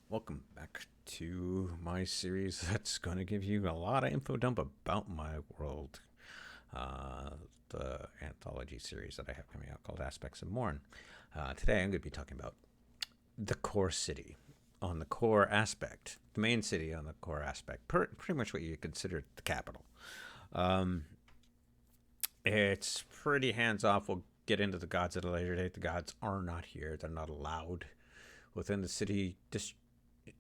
Welcome back to my series that's going to give you a lot of info dump about my world. The anthology series that I have coming out called Aspects of Mourn. Today I'm going to be talking about the core city on the core aspect, the main city on the core aspect, pretty much what you consider the capital. It's pretty hands off. We'll get into the gods at a later date. The gods are not here, they're not allowed within the city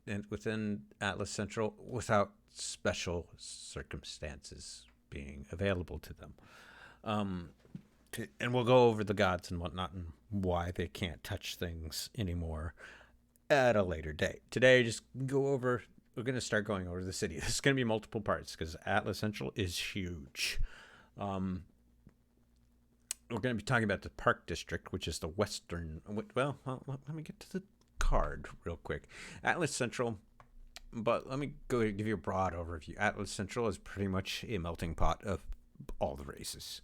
and within Atlas Central without special circumstances being available to them. And we'll go over the gods and whatnot and why they can't touch things anymore at a later date. Today, just go over. We're going to start going over the city. This is going to be multiple parts because Atlas Central is huge. We're going to be talking about the Park District, which is the western. Well, let me get to the card real quick. Atlas Central, but let me go give you a broad overview. Atlas Central is pretty much a melting pot of all the races,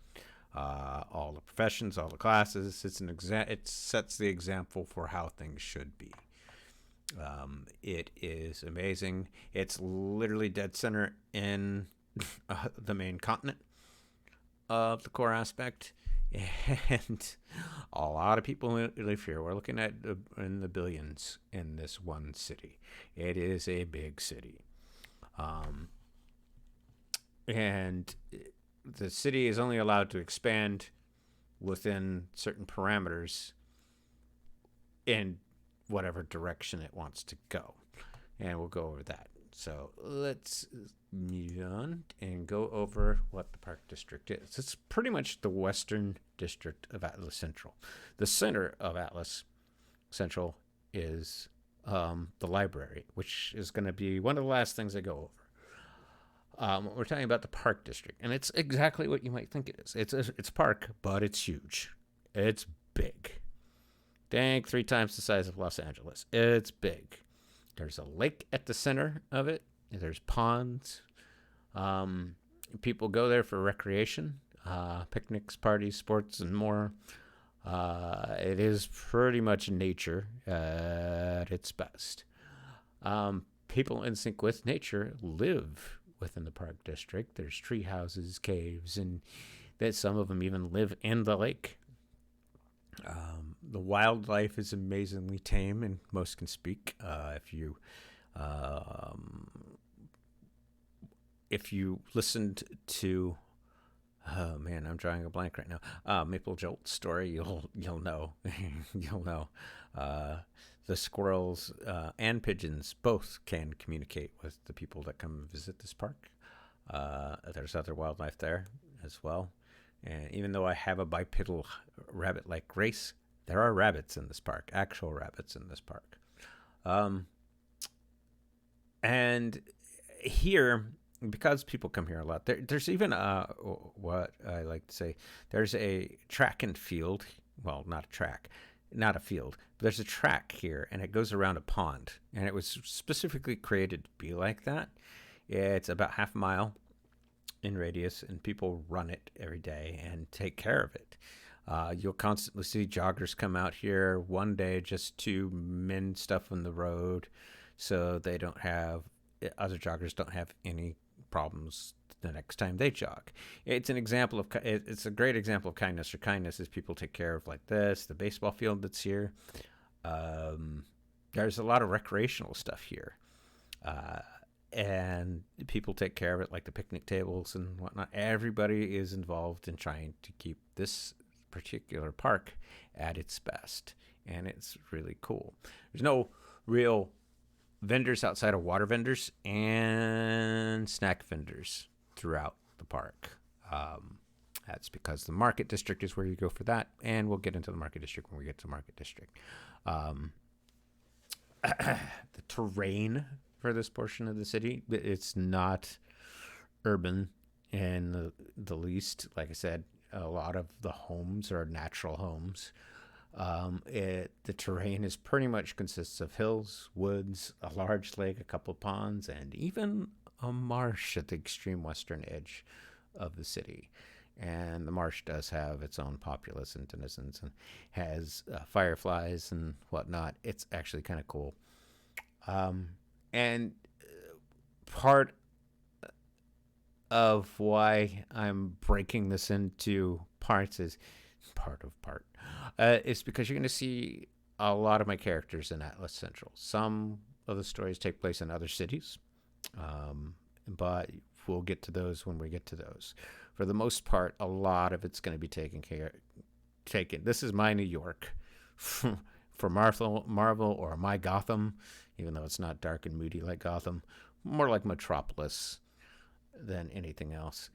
all the professions, all the classes. It sets the example for how things should be. It is amazing. It's literally dead center in the main continent of the core aspect. And a lot of people live here. We're looking at in the billions in this one city. It is a big city. And the city is only allowed to expand within certain parameters in whatever direction it wants to go. And we'll go over that. So let's move on and go over what the Park District is. It's pretty much the western district of Atlas Central. The center of Atlas Central is the library, which is going to be one of the last things I go over. We're talking about the Park District, and it's exactly what you might think it is. It's a park, but it's huge. It's big. Dang, 3 times the size of Los Angeles. It's big. There's a lake at the center of it. There's ponds. People go there for recreation, picnics, parties, sports, and more. It is pretty much nature at its best. People in sync with nature live within the Park District. There's tree houses, caves, and that some of them even live in the lake. The wildlife is amazingly tame, and most can speak. If you listened to, oh man, I'm drawing a blank right now. Maple Jolt's story, you'll know, you'll know. The squirrels and pigeons both can communicate with the people that come visit this park. There's other wildlife there as well. And even though I have a bipedal rabbit-like race, there are rabbits in this park, actual rabbits in this park. And here, because people come here a lot, there's even what I like to say, there's a track and field. Well, not a track, not a field, but there's a track here, and it goes around a pond. And it was specifically created to be like that. It's about half a mile in radius, and people run it every day and take care of it. You'll constantly see joggers come out here one day just to mend stuff on the road so they don't have, other joggers don't have any problems the next time they jog. It's an example of, it's a great example of kindness, or kindness is people take care of like this, the baseball field that's here. There's a lot of recreational stuff here. And people take care of it, like the picnic tables and whatnot. Everybody is involved in trying to keep this particular park at its best, and it's really cool. There's no real vendors outside of water vendors and snack vendors throughout the park. That's because the Market District is where you go for that, and we'll get into the Market District when we get to Market District. The terrain for this portion of the city, it's not urban in the least. Like I said, a lot of the homes are natural homes. The terrain is pretty much consists of hills, woods, a large lake, a couple of ponds, and even a marsh at the extreme western edge of the city. And the marsh does have its own populace and denizens, and has fireflies and whatnot. It's actually kind of cool. And part of why I'm breaking this into parts is is because you're going to see a lot of my characters in Atlas Central. Some of the stories take place in other cities, but we'll get to those when we get to those. For the most part, a lot of it's going to be taken. This is my New York for Marvel, or my Gotham, even though it's not dark and moody like Gotham, more like Metropolis than anything else.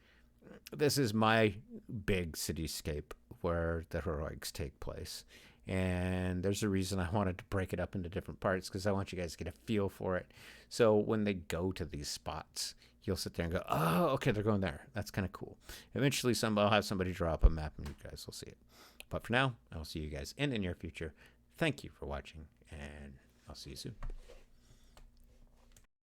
This is my big cityscape where the heroics take place. And there's a reason I wanted to break it up into different parts, because I want you guys to get a feel for it. So when they go to these spots, you'll sit there and go, oh, okay, they're going there. That's kind of cool. Eventually, I'll have somebody draw up a map and you guys will see it. But for now, I'll see you guys in the near future. Thank you for watching, and I'll see you soon.